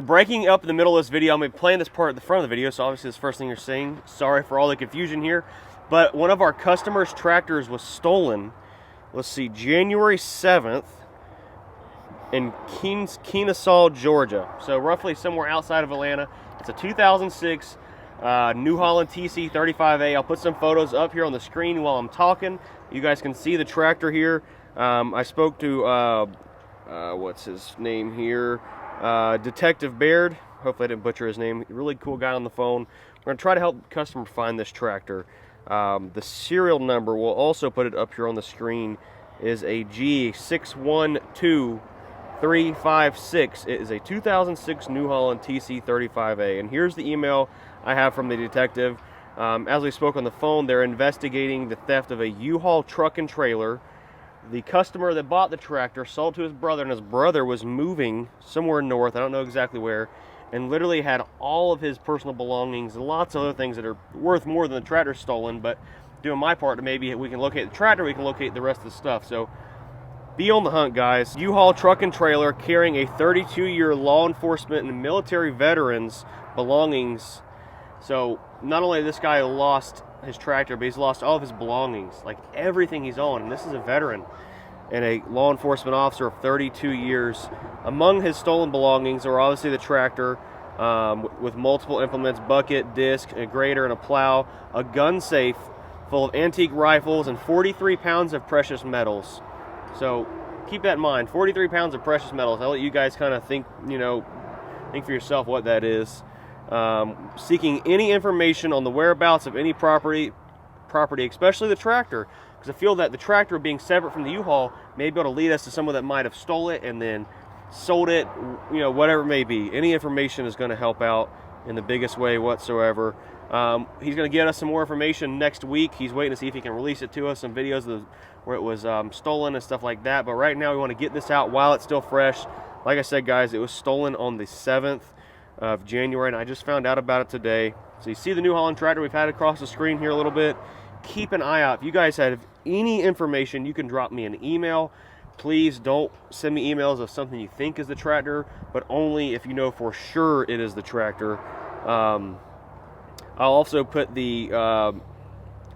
Breaking up in the middle of this video, I'm going to be playing this part at the front of the video, so obviously this first thing you're seeing. Sorry for all the confusion here, but one of our customers' tractors was stolen. Let's see, January 7th in Kennesaw, Georgia. So roughly somewhere outside of Atlanta. It's a 2006 New Holland TC 35A. I'll put some photos up here on the screen while I'm talking. You guys can see the tractor here. I spoke to, what's his name here? Detective Baird. Hopefully I didn't butcher his name. Really cool guy on the phone. We're going to try to help the customer find this tractor. The serial number, we'll also put it up here on the screen, is a G612356. It is a 2006 New Holland TC 35A. And here's the email I have from the detective. As we spoke on the phone, they're investigating the theft of a U-Haul truck and trailer. The customer that bought the tractor sold to his brother, and his brother was moving somewhere north, I don't know exactly where, and literally had all of his personal belongings and lots of other things that are worth more than the tractor stolen. But doing my part to maybe we can locate the tractor, we can locate the rest of the stuff. So be on the hunt, guys. U-Haul truck and trailer carrying a 32-year law enforcement and military veterans belongings. So not only this guy lost his tractor, but he's lost all of his belongings, like everything he's owned. And this is a veteran and a law enforcement officer of 32 years. Among his stolen belongings are obviously the tractor with multiple implements, bucket, disc, a grader, and a plow, a gun safe full of antique rifles, and 43 pounds of precious metals. So keep that in mind, 43 pounds of precious metals. I'll let you guys kind of think, think for yourself what that is. Seeking any information on the whereabouts of any property, especially the tractor, because I feel that the tractor being separate from the U-Haul may be able to lead us to someone that might have stole it and then sold it, whatever it may be. Any information is going to help out in the biggest way whatsoever. He's going to get us some more information next week. He's waiting to see if he can release it to us, some videos of where it was stolen and stuff like that. But right now we want to get this out while it's still fresh. Like I said, guys, it was stolen on the 7th of January, and I just found out about it today. So you see the New Holland tractor we've had across the screen here a little bit. Keep an eye out. If you guys have any information, you can drop me an email. Please don't send me emails of something you think is the tractor, but only if you know for sure it is the tractor. I'll also put the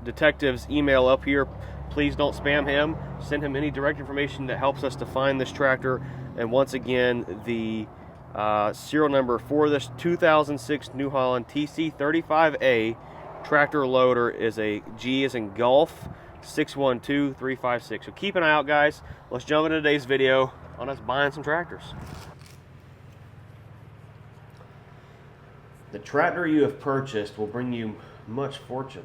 detective's email up here. Please don't spam him. Send him any direct information that helps us to find this tractor. And once again, the serial number for this 2006 New Holland TC 35A tractor loader is a G as in golf 612356. So keep an eye out, guys. Let's jump into today's video on us buying some tractors. The tractor you have purchased will bring you much fortune.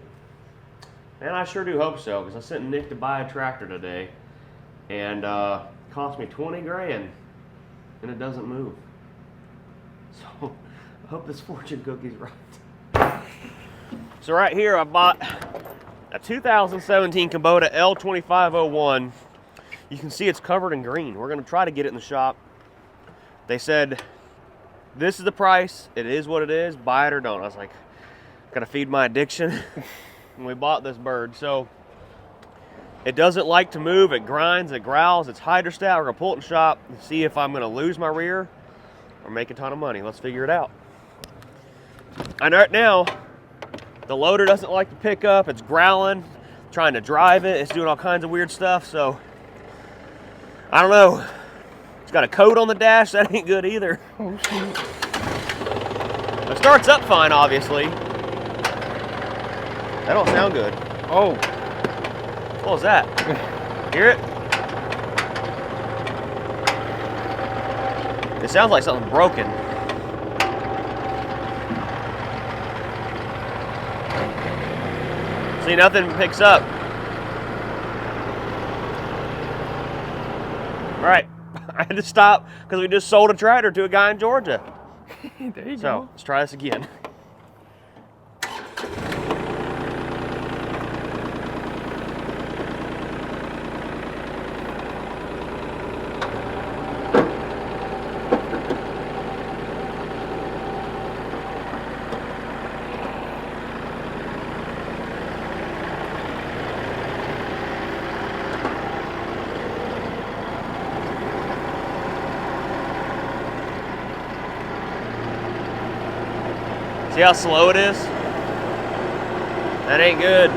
And I sure do hope so, because I sent Nick to buy a tractor today, and it cost me 20 grand, and it doesn't move. So I hope this fortune cookie's right. So right here I bought a 2017 Kubota L2501. You can see it's covered in green. We're going to try to get it in the shop. They said, this is the price. It is what it is. Buy it or don't. I was like, got to feed my addiction. And we bought this bird. So it doesn't like to move. It grinds. It growls. It's hydrostat. We're going to pull it in the shop and see if I'm going to lose my rear or make a ton of money. Let's figure it out. And right now, the loader doesn't like to pick up. It's growling, trying to drive it. It's doing all kinds of weird stuff. So I don't know. It's got a coat on the dash. That ain't good either. Oh, shoot. It starts up fine, obviously. That don't sound good. Oh. What was that? Hear it? It sounds like something broken. See, nothing picks up. All right, I had to stop because we just sold a tractor to a guy in Georgia. There you So go. let's try this again. See how slow it is? That ain't good.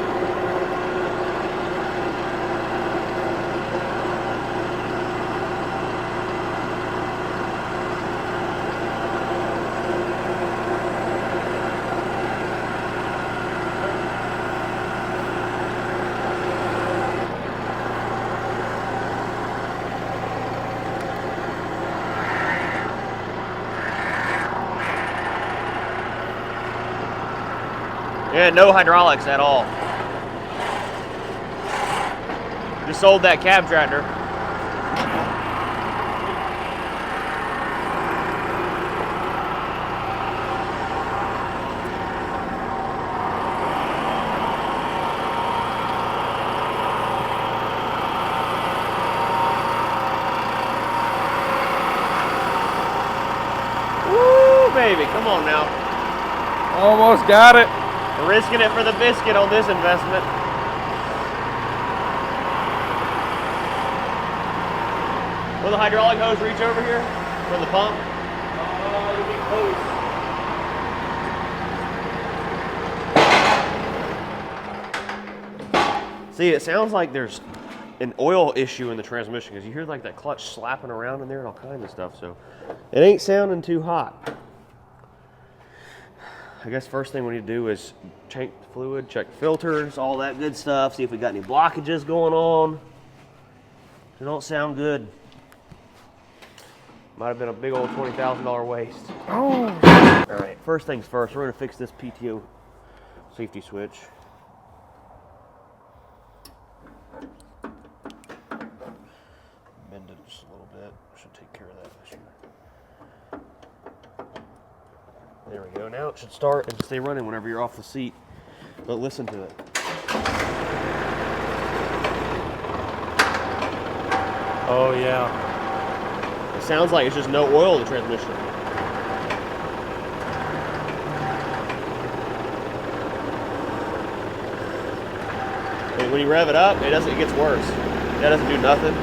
Yeah, no hydraulics at all. Just sold that cab tractor. Woo, baby, come on now. Almost got it. We're risking it for the biscuit on this investment. Will the hydraulic hose reach over here for the pump? It'll be close. See, it sounds like there's an oil issue in the transmission because you hear like that clutch slapping around in there and all kinds of stuff. So it ain't sounding too hot. I guess first thing we need to do is check the fluid, check filters, all that good stuff, see if we got any blockages going on. They don't sound good. Might have been a big old $20,000 waste. Oh. All right, first things first, we're gonna fix this PTO safety switch. Bend it just a little bit, should take care of that issue. There we go. Now it should start and stay running whenever you're off the seat. But listen to it. Oh yeah. It sounds like it's just no oil in the transmission. And when you rev it up, it gets worse. That doesn't do nothing.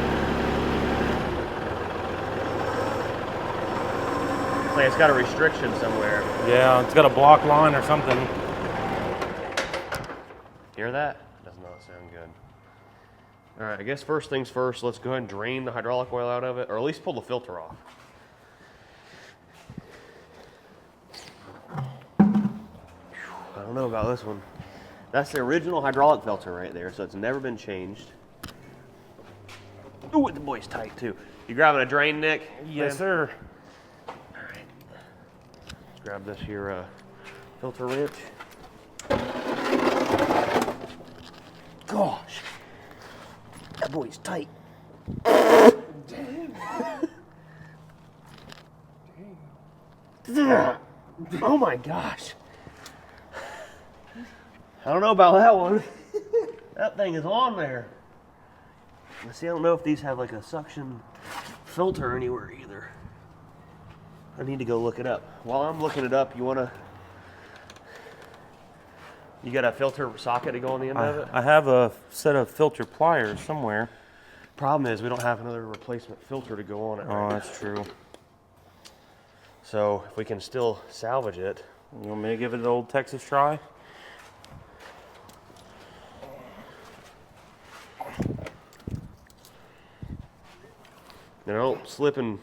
Like it's got a restriction somewhere. Yeah, it's got a block line or something. Hear that? Does not sound good. All right, I guess first things first, let's go ahead and drain the hydraulic oil out of it, or at least pull the filter off. I don't know about this one. That's the original hydraulic filter right there, so it's never been changed. Ooh, the boy's tight too. You grabbing a drain, Nick? Yes, sir. Grab this here filter wrench. Gosh, that boy's tight. Oh my gosh. I don't know about that one. That thing is on there. Let's see, I don't know if these have like a suction filter anywhere either. I need to go look it up. While I'm looking it up, you got a filter socket to go on the end of it? I have a set of filter pliers somewhere. Problem is we don't have another replacement filter to go on it. Oh, that's true. So if we can still salvage it. You want me to give it an old Texas try? You know, slip and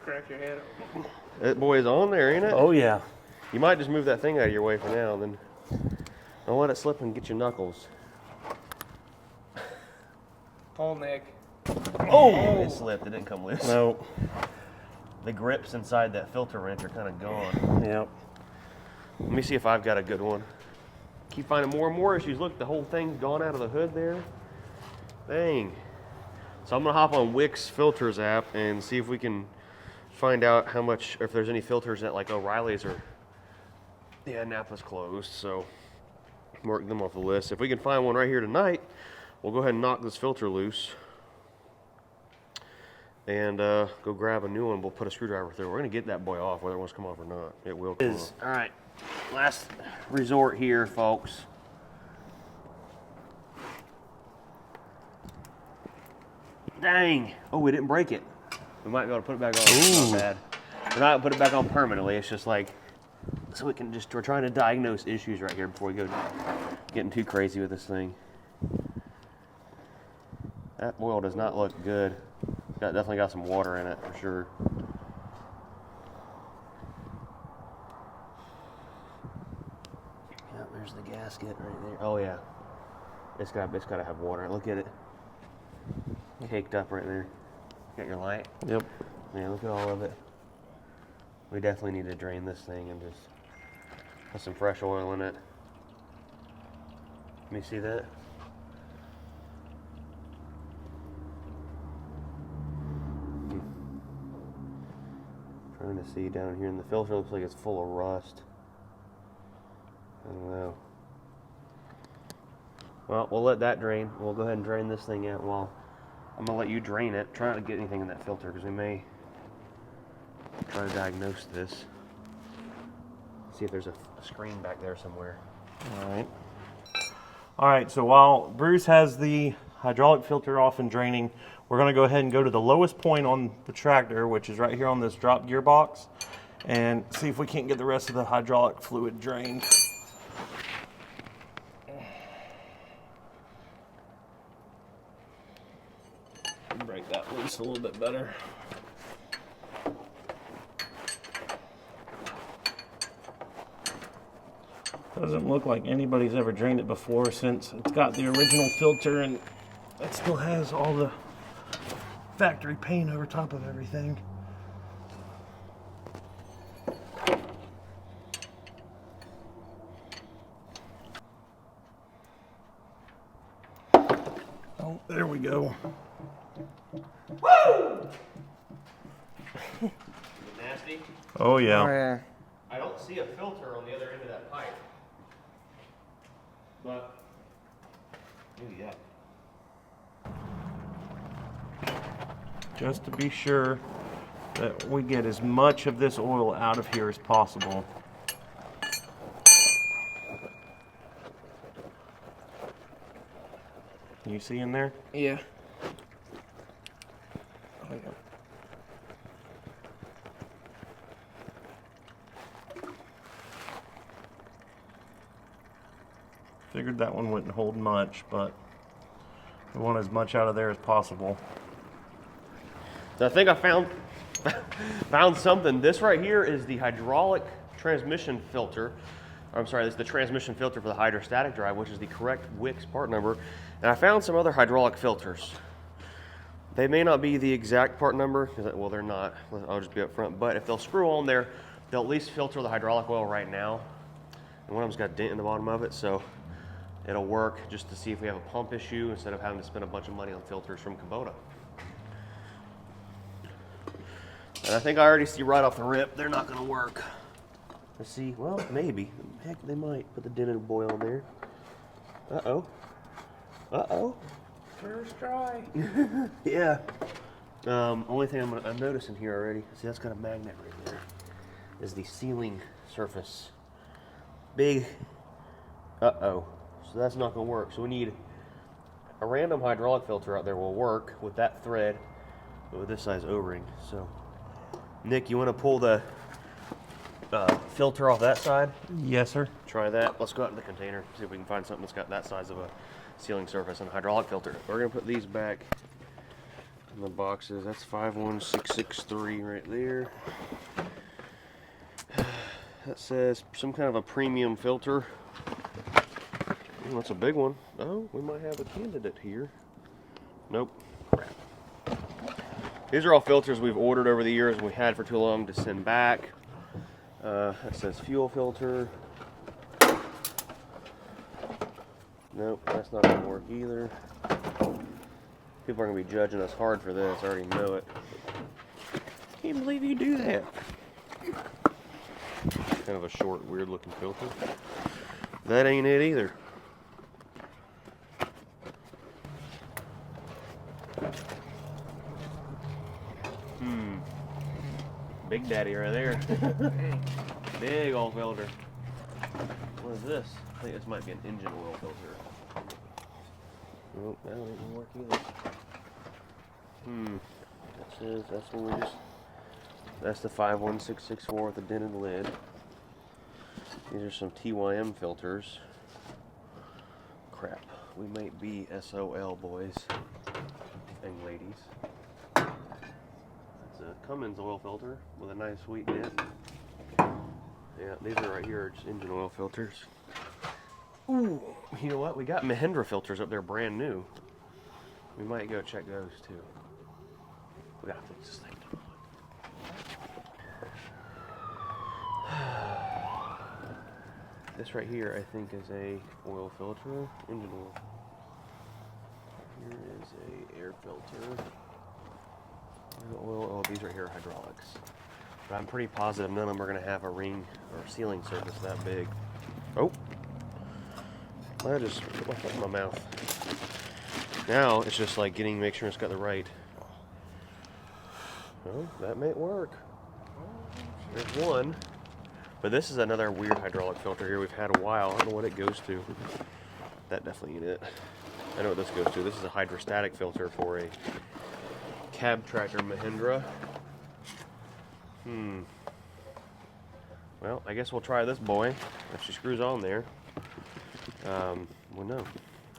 crack your head open. That boy is on there, ain't it? Oh yeah. You might just move that thing out of your way for now, and then don't let it slip and get your knuckles. Pull, Nick. Oh! It slipped. It didn't come loose. No. The grips inside that filter wrench are kind of gone. Yep. Let me see if I've got a good one. Keep finding more and more issues. Look, the whole thing's gone out of the hood there. Dang. So I'm gonna hop on Wix Filters app and see if we can find out how much, or if there's any filters at like O'Reilly's or, yeah, Napa's closed, so mark them off the list. If we can find one right here tonight, we'll go ahead and knock this filter loose and go grab a new one. We'll put a screwdriver through. We're gonna get that boy off, whether it wants to come off or not. It will come off. All right, last resort here, folks. Dang. Oh, we didn't break it. We might be able to put it back on. It's not bad. We're not going to put it back on permanently. It's just like So we're trying to diagnose issues right here before we go getting too crazy with this thing. That oil does not look good. Definitely got some water in it for sure. Yeah, there's the gasket right there. Oh yeah, it's got to have water. Look at it, caked up right there. Got your light? Yep. Yeah, look at all of it. We definitely need to drain this thing and just put some fresh oil in it. Let me see that. Trying to see down here in the filter, looks like it's full of rust. I don't know. Well, we'll let that drain. We'll go ahead and drain this thing out while I'm gonna let you drain it. Try not to get anything in that filter because we may try to diagnose this. See if there's a screen back there somewhere. All right, so while Bruce has the hydraulic filter off and draining, we're going to go ahead and go to the lowest point on the tractor, which is right here on this drop gearbox, and see if we can't get the rest of the hydraulic fluid drained. Break that loose a little bit better. Doesn't look like anybody's ever drained it before, since it's got the original filter and it still has all the factory paint over top of everything. Oh, there we go. Woo! Nasty? Oh yeah. Oh, yeah. I don't see a filter on the other end of that pipe. But, ooh, yeah. Just to be sure that we get as much of this oil out of here as possible. Can you see in there? Yeah. Oh, yeah. Figured that one wouldn't hold much, but we want as much out of there as possible. So I think I found something. This right here is the hydraulic transmission filter. I'm sorry, this is the transmission filter for the hydrostatic drive, which is the correct Wix part number. And I found some other hydraulic filters. They may not be the exact part number, well, they're not. I'll just be up front. But if they'll screw on there, they'll at least filter the hydraulic oil right now. And one of them's got a dent in the bottom of it, so it'll work just to see if we have a pump issue instead of having to spend a bunch of money on filters from Kubota. And I think I already see right off the rip, they're not gonna work. Let's see, well, maybe. Heck, they might put the dented boy on there. Uh-oh. Uh-oh. First try. Yeah. Only thing I'm noticing here already, see that's got a magnet right there, is the sealing surface. Big, uh-oh. So that's not gonna work. So we need a random hydraulic filter out there will work with that thread, but with this size O-ring. So, Nick, you wanna pull the filter off that side? Yes, sir. Try that. Let's go out in the container, see if we can find something that's got that size of a sealing surface and a hydraulic filter. We're gonna put these back in the boxes. That's 51663 right there. That says some kind of a premium filter. Ooh, that's a big one. Oh, we might have a candidate here. Nope. Crap. These are all filters we've ordered over the years and we had for too long to send back. That says fuel filter. Nope, that's not gonna work either. People are gonna be judging us hard for this, I already know it. Can't believe you do that. Kind of a short, weird looking filter. That ain't it either. Big Daddy right there. Big old filter. What is this? I think this might be an engine oil filter. Nope, that didn't work either. That says that's what we just. That's the 51664 with the dented lid. These are some TYM filters. Crap. We might be SOL, boys and ladies. That's a Cummins oil filter with a nice sweet nip. Yeah, these are right here, just engine oil filters. Ooh, you know what? We got Mahindra filters up there, brand new. We might go check those too. We gotta fix this thing. This right here, I think, is a oil filter, engine oil. Here is a air filter. Oil. Oh, these right here are hydraulics. But I'm pretty positive none of them are going to have a ring or sealing surface that big. Oh, I just put my foot in my mouth. Now it's just like make sure it's got the right. Well, that may work. There's one. But this is another weird hydraulic filter here we've had a while. I don't know what it goes to. That definitely ain't it. I know what this goes to. This is a hydrostatic filter for a cab tractor Mahindra. Well, I guess we'll try this boy. If she screws on there. Well, no.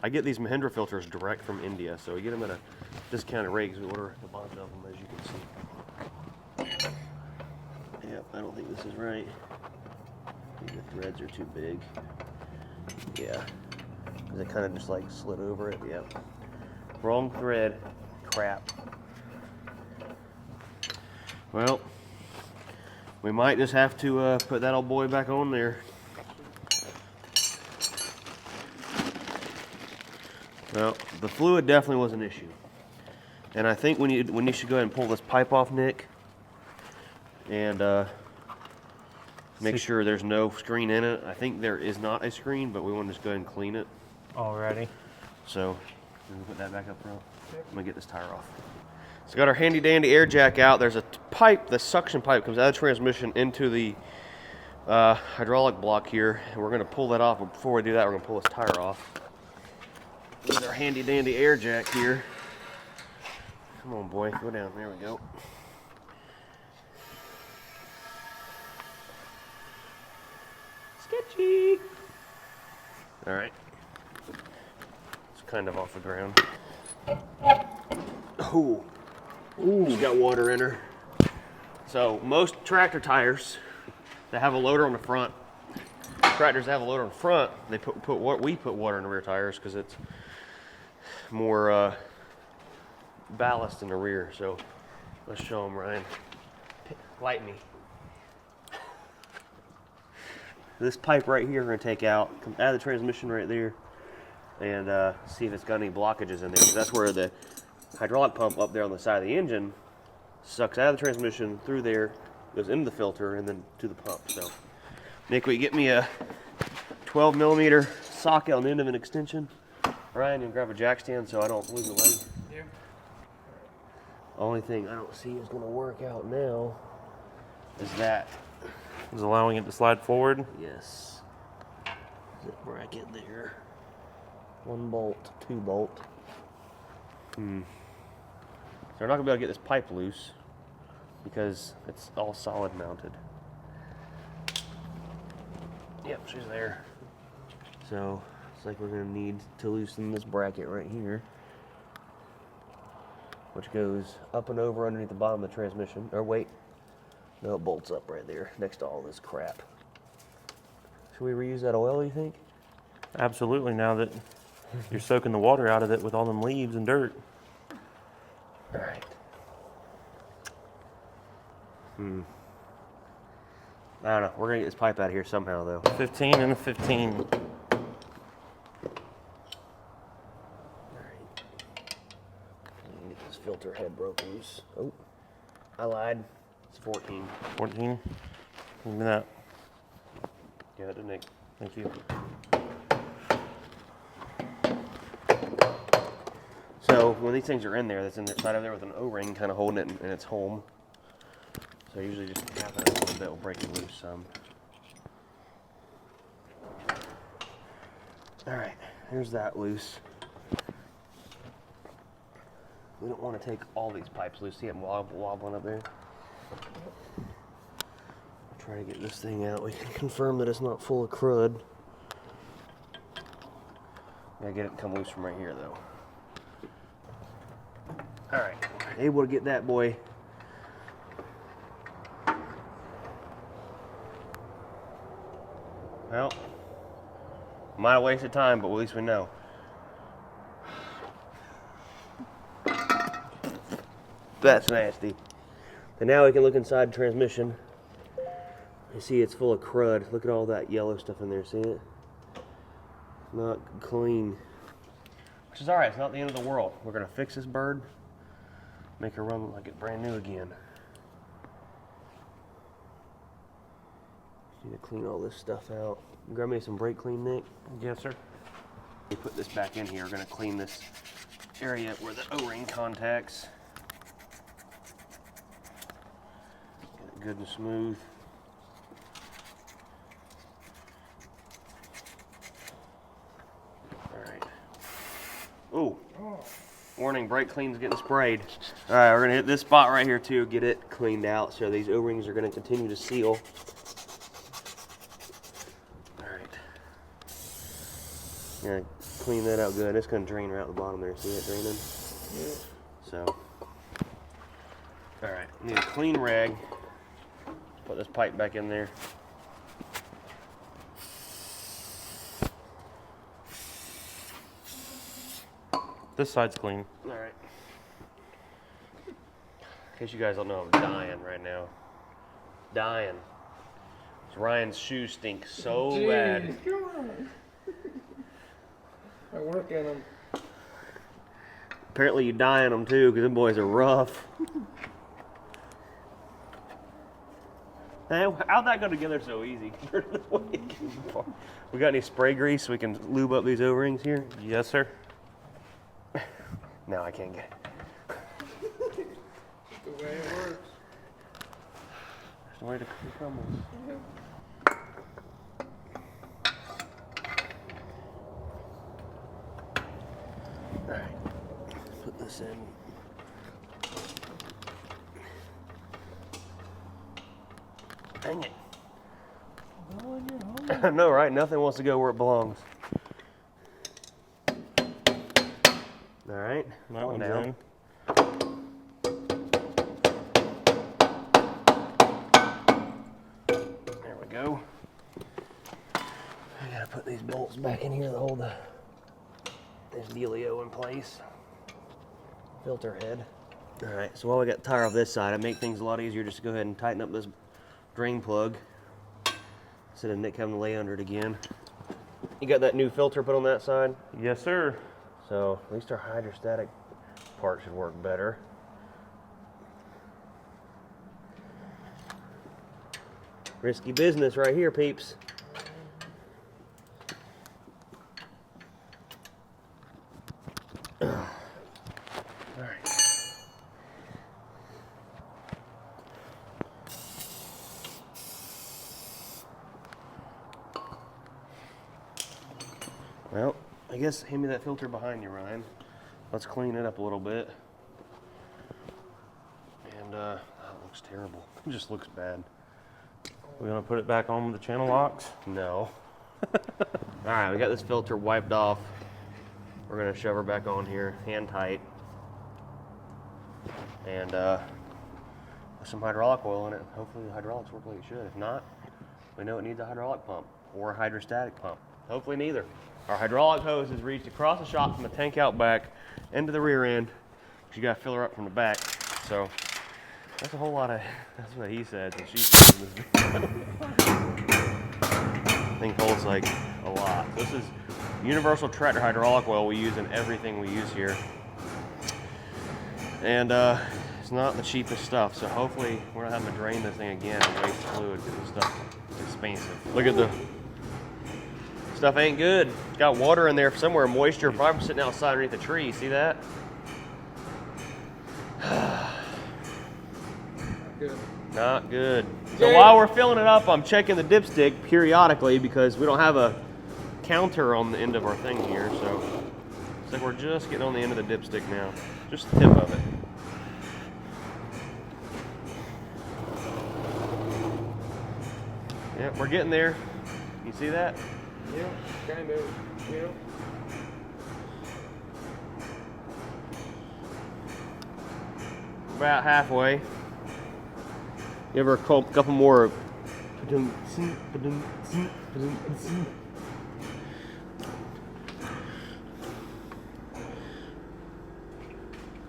I get these Mahindra filters direct from India, so we get them at a discounted rate because we order a bunch of them, as you can see. Yep, I don't think this is right. I think the threads are too big. Yeah, because it kind of just like slid over it. Yep. Wrong thread. Crap. Well, we might just have to put that old boy back on there. Well, the fluid definitely was an issue. And I think when you should go ahead and pull this pipe off, Nick, and make sure there's no screen in it. I think there is not a screen, but we want to just go ahead and clean it. Alrighty. So, I'm gonna put that back up front. I'm gonna get this tire off. So, got our handy dandy air jack out. There's a pipe, the suction pipe comes out of the transmission into the hydraulic block here, and we're gonna pull that off. But before we do that, we're gonna pull this tire off. With our handy dandy air jack here. Come on, boy, go down. There we go. Sketchy. All right. It's kind of off the ground. Ooh. Ooh, she's got water in her. So most tractor tires that have a loader on the front, tractors that have a loader on the front, they we put water in the rear tires because it's more ballast in the rear. So let's show them, Ryan. Light me. This pipe right here we're going to take out, come out of the transmission right there, and see if it's got any blockages in there. 'Cause that's where the hydraulic pump up there on the side of the engine sucks out of the transmission through there, goes into the filter, and then to the pump. So, Nick, will you get me a 12 millimeter socket on the end of an extension? Ryan, you can grab a jack stand so I don't lose the leg. Yeah. Only thing I don't see is going to work out now is that. Is allowing it to slide forward. Yes. Zip bracket there. 1 bolt, 2 bolt. So we're not gonna be able to get this pipe loose because it's all solid mounted. Yep, she's there. So it's like we're gonna need to loosen this bracket right here, which goes up and over underneath the bottom of the transmission. Or wait. No, it bolts up right there next to all this crap. Should we reuse that oil, you think? Absolutely, now that you're soaking the water out of it with all them leaves and dirt. All right. I don't know. We're going to get this pipe out of here somehow, though. 15 and a 15. All right. Get this filter head broke loose. Oh, I lied. It's 14. 14. Give me that. Give it to Nick. Thank you. So when these things are in there, that's inside of there with an O-ring kind of holding it in its home. So usually just tapping it a little bit will break it loose some. All right, here's that loose. We don't want to take all these pipes loose. See them wobbling up there? Try to get this thing out. We can confirm that it's not full of crud. Gotta get it to come loose from right here, though. All right, able to get that boy. Well, might have wasted time, but at least we know. That's nasty. And now we can look inside the transmission. You see it's full of crud. Look at all that yellow stuff in there, see it? Not clean. Which is alright, it's not the end of the world. We're gonna fix this bird, make her run like it's brand new again. Need to clean all this stuff out. Grab me some brake clean, Nick. Yes, sir. We put this back in here. We're gonna clean this area where the O-ring contacts. Get it good and smooth. Alright. Ooh. Warning, brake clean's getting sprayed. Alright, we're gonna hit this spot right here too, get it cleaned out so these O-rings are gonna continue to seal. Yeah, clean that out good. It's gonna drain right out the bottom there. See it draining? Yeah. So, all right, need a clean rag. Put this pipe back in there. This side's clean. All right. In case you guys don't know, I'm dying right now. Dying. Ryan's shoes stink so bad. I work in them. Apparently you die in them too, because them boys are rough. Hey, how'd that go together so easy? We got any spray grease so we can lube up these O-rings here? Yes, sir. No, I can't get it. The way it works. There's no way to crumble. Yeah. Alright, put this in. Dang it. I know, right? Nothing wants to go where it belongs. Alright, That one's down. in. There we go. I gotta put these bolts back in here to hold this dealio in place. Filter head. Alright, so while we got the tire off this side, it make things a lot easier just to go ahead and tighten up this drain plug instead of Nick having to lay under it again. You got that new filter put on that side? Yes, sir. So at least our hydrostatic part should work better. Risky business right here, peeps. Well, I guess hand me that filter behind you, Ryan. Let's clean it up a little bit. And that looks terrible. It just looks bad. We're gonna put it back on with the channel locks. No. All right, we got this filter wiped off. We're gonna shove her back on here, hand tight. And put some hydraulic oil in it. Hopefully the hydraulics work like it should. If not, we know it needs a hydraulic pump or a hydrostatic pump. Hopefully neither. Our hydraulic hose has reached across the shop from the tank out back into the rear end. You gotta fill her up from the back. So that's a whole lot of, that's what he said. And she said thing holds like a lot. This is universal tractor hydraulic oil we use in everything we use here. And it's not the cheapest stuff. So hopefully we're not having to drain this thing again and waste fluid because this stuff is expensive. Look at the stuff ain't good. It's got water in there somewhere, moisture, probably sitting outside underneath the tree. See that? Good. Not good. So while we're filling it up, I'm checking the dipstick periodically because we don't have a counter on the end of our thing here. So it's like we're just getting on the end of the dipstick now. Just the tip of it. Yeah, we're getting there. You see that? Yeah, kind of. Yeah. About halfway. You ever a couple more?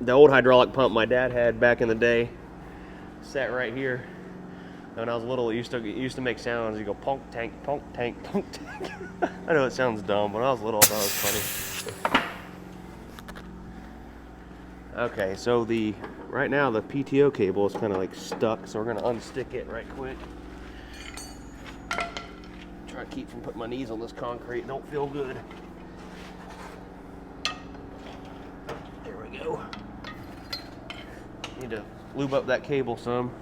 The old hydraulic pump my dad had back in the day sat right here. When I was little, it used to make sounds. You go ponk tank, ponk tank, ponk tank. I know it sounds dumb, but when I was little, I thought it was funny. Okay, so right now the PTO cable is kind of like stuck, so we're gonna unstick it right quick. Try to keep from putting my knees on this concrete. Don't feel good. There we go. Need to lube up that cable some.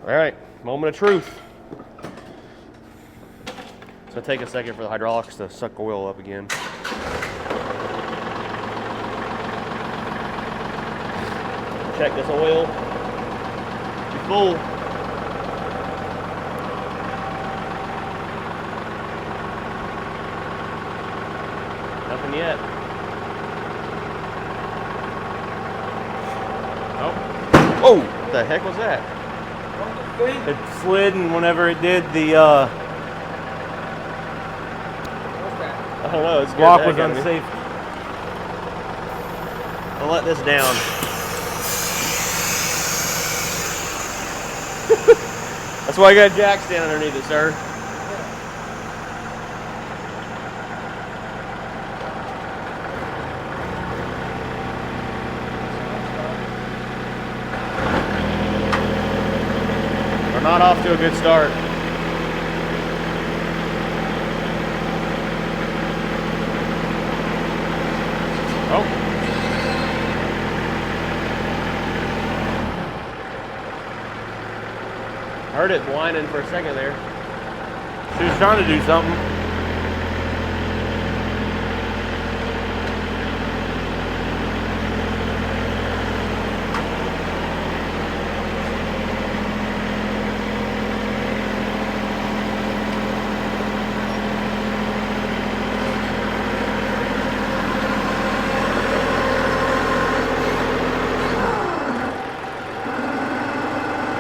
All right, moment of truth. It's gonna take a second for the hydraulics to suck the oil up again. Check this oil. It's full. Nothing yet. Oh. Oh, what the heck was that? It slid, and whenever it did, the I don't know. It's block was unsafe. I'll let this down. That's why I got Jack standing underneath it, sir. We're not off to a good start. Oh. Heard it whining for a second there. She was trying to do something.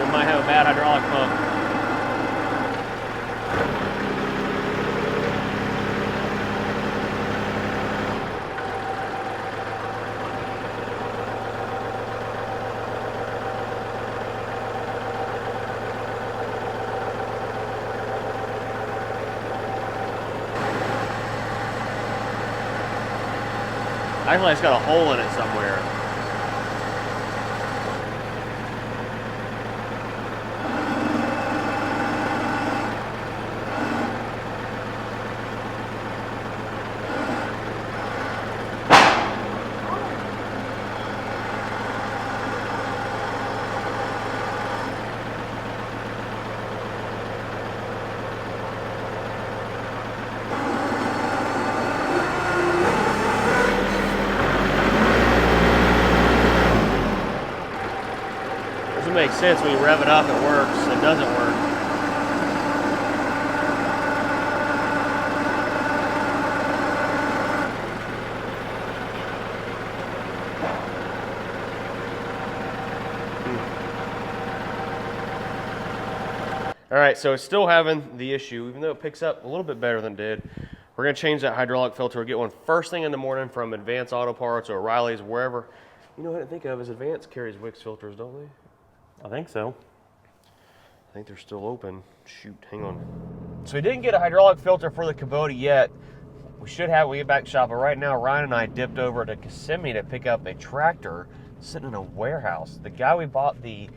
We might have a bad hydraulic pump. Actually, it's got a hole in it somewhere. Doesn't make sense when you rev it up, it works. It doesn't work. All right, so it's still having the issue, even though it picks up a little bit better than it did. We're gonna change that hydraulic filter. We'll get one first thing in the morning from Advanced Auto Parts or O'Reilly's, wherever. You know what I didn't think of is Advanced carries Wix filters, don't they? I think so. I think they're still open. Shoot, hang on. So we didn't get a hydraulic filter for the Kubota yet. We should have when we get back to shop, but right now Ryan and I dipped over to Kissimmee to pick up a tractor sitting in a warehouse. The guy we bought the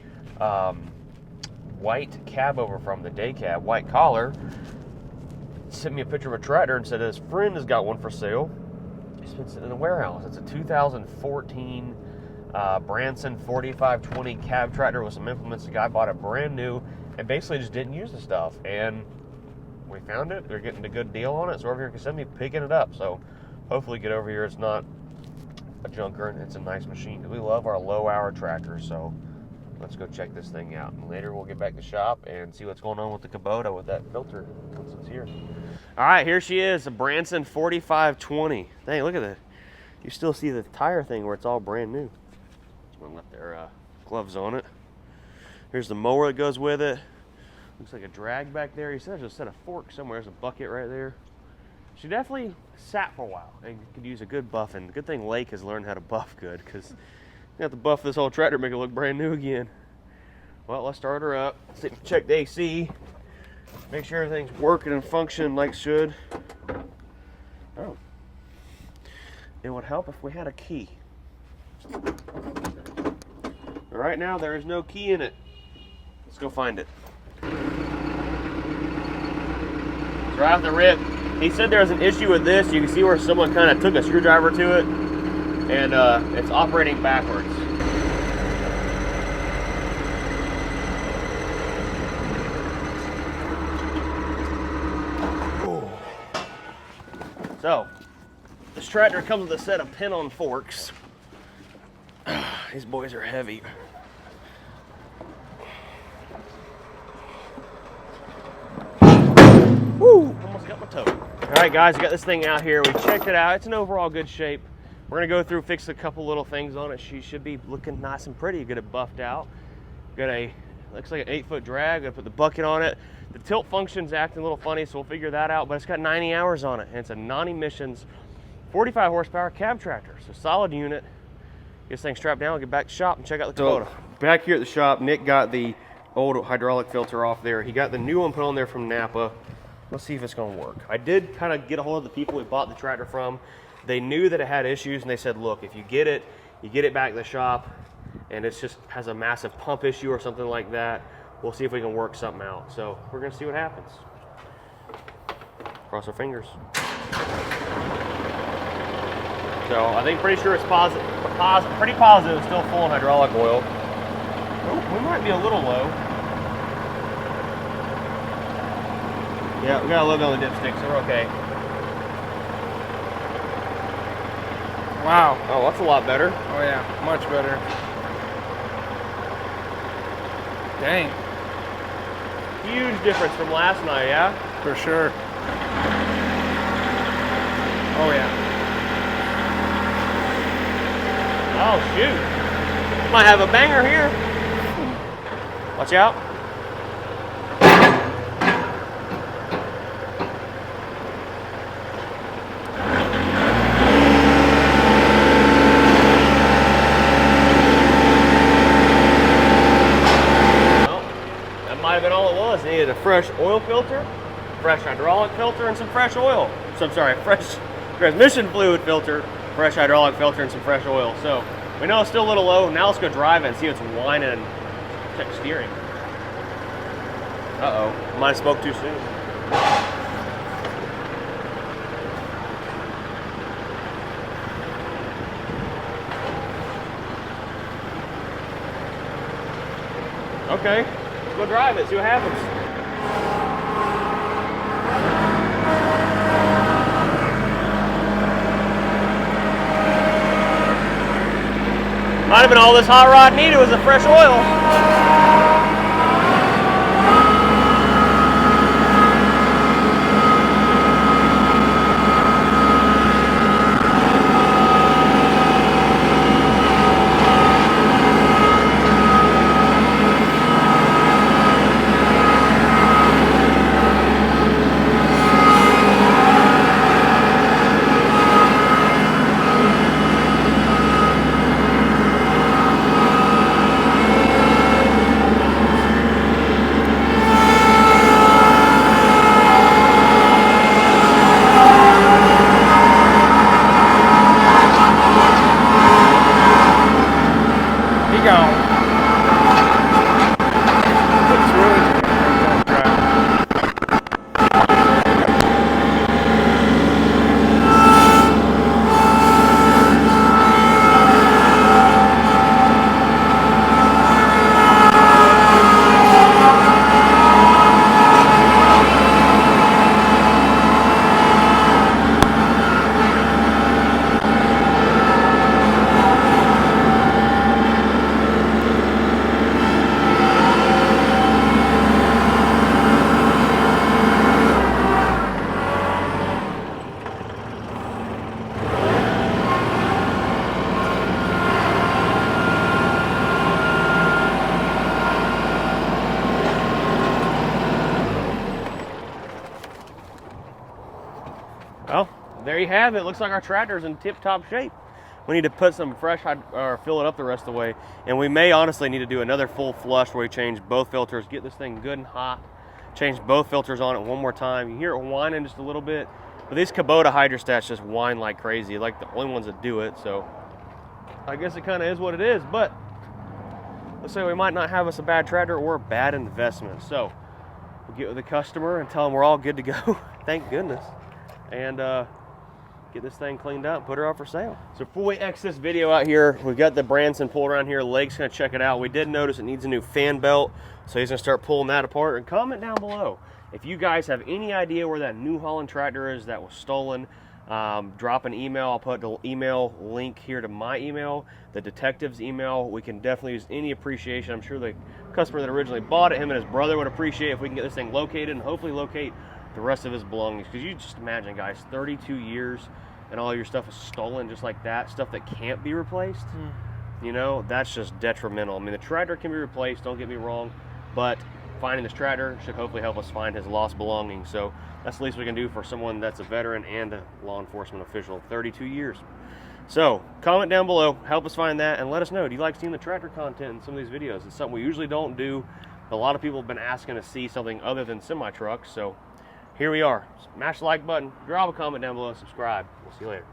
white cab over from, the day cab, white collar, sent me a picture of a tractor and said his friend has got one for sale. It's been sitting in a warehouse. It's a 2014 Branson 4520 cab tractor with some implements. The guy bought it brand new and basically just didn't use the stuff. And we found it. They're getting a good deal on it. So we're over here in Kissimmee picking it up. So hopefully get over here. It's not a junker and it's a nice machine. We love our low hour tractors. So let's go check this thing out. And later we'll get back to the shop and see what's going on with the Kubota with that filter once it's here. All right, here she is, a Branson 4520. Dang, look at that. You still see the tire thing where it's all brand new. Someone left their gloves on it. Here's the mower that goes with it. Looks like a drag back there. He said there's a set of forks somewhere. There's a bucket right there. She definitely sat for a while and could use a good buffing. Good thing Lake has learned how to buff good, because you have to buff this whole tractor, make it look brand new again. Well, let's start her up. Check the AC. Make sure everything's working and functioning like it should. Oh. It would help if we had a key. But right now, there is no key in it. Let's go find it. It's right off the rip. He said there was an issue with this. You can see where someone kind of took a screwdriver to it, and it's operating backwards. So, this tractor comes with a set of pin-on forks. These boys are heavy. Woo! Almost got my toe. All right, guys, I got this thing out here. We checked it out. It's in overall good shape. We're gonna go through, fix a couple little things on it. She should be looking nice and pretty. Get it buffed out. Got a, looks like an 8-foot drag. Gonna put the bucket on it. The tilt function's acting a little funny, so we'll figure that out. But it's got 90 hours on it, and it's a non-emissions 45 horsepower cab tractor. So solid unit. Get this thing strapped down. We'll get back to the shop and check out the Kubota. Back here at the shop, Nick got the old hydraulic filter off there. He got the new one put on there from Napa. Let's see if it's gonna work. I did kind of get a hold of the people we bought the tractor from. They knew that it had issues, and they said, look, if you get it back to the shop, and it just has a massive pump issue or something like that, we'll see if we can work something out. So we're gonna see what happens. Cross our fingers. So I think pretty sure it's positive, pretty positive it's still full of hydraulic oil. Oh, we might be a little low. Yeah, we got a little bit on the dipstick, so we're okay. Wow. Oh, that's a lot better. Oh yeah, much better. Dang. Huge difference from last night, yeah? For sure. Oh yeah. Oh shoot. Might have a banger here. Watch out. Might have been all it was. It needed a fresh oil filter, fresh hydraulic filter, and some fresh oil. So I'm sorry, fresh transmission fluid filter, fresh hydraulic filter, and some fresh oil. So we know it's still a little low. Now let's go drive it and see if it's whining and check steering. Uh-oh, might have spoke too soon. Okay. Go drive it, see what happens. Might have been all this hot rod needed was the fresh oil. Well, there you have it. Looks like our tractor's in tip-top shape. We need to put some fresh or fill it up the rest of the way, and we may honestly need to do another full flush where we change both filters, get this thing good and hot, change both filters on it one more time. You hear it whining just a little bit, but these Kubota hydrostats just whine like crazy, like the only ones that do it. So I guess it kind of is what it is, but let's say we might not have us a bad tractor or a bad investment. So we'll get with the customer and tell them we're all good to go. Thank goodness. And get this thing cleaned up and put her up for sale. So before we X this video out here, we've got the Branson pulled around here. Lake's gonna check it out. We did notice it needs a new fan belt, so he's gonna start pulling that apart. And comment down below if you guys have any idea where that New Holland tractor is that was stolen. Drop an email. I'll put the email link here to my email, the detective's email. We can definitely use any appreciation. I'm sure the customer that originally bought it, him and his brother would appreciate if we can get this thing located and hopefully locate the rest of his belongings. Because you just imagine, guys, 32 years and all your stuff is stolen just like that, stuff that can't be replaced. You know, that's just detrimental. I mean, the tractor can be replaced, don't get me wrong, but finding this tractor should hopefully help us find his lost belongings. So that's the least we can do for someone that's a veteran and a law enforcement official, 32 years. So comment down below, help us find that, and let us know, do you like seeing the tractor content in some of these videos? It's something we usually don't do. A lot of people have been asking to see something other than semi-trucks, so here we are. Smash the like button, drop a comment down below, and subscribe. We'll see you later.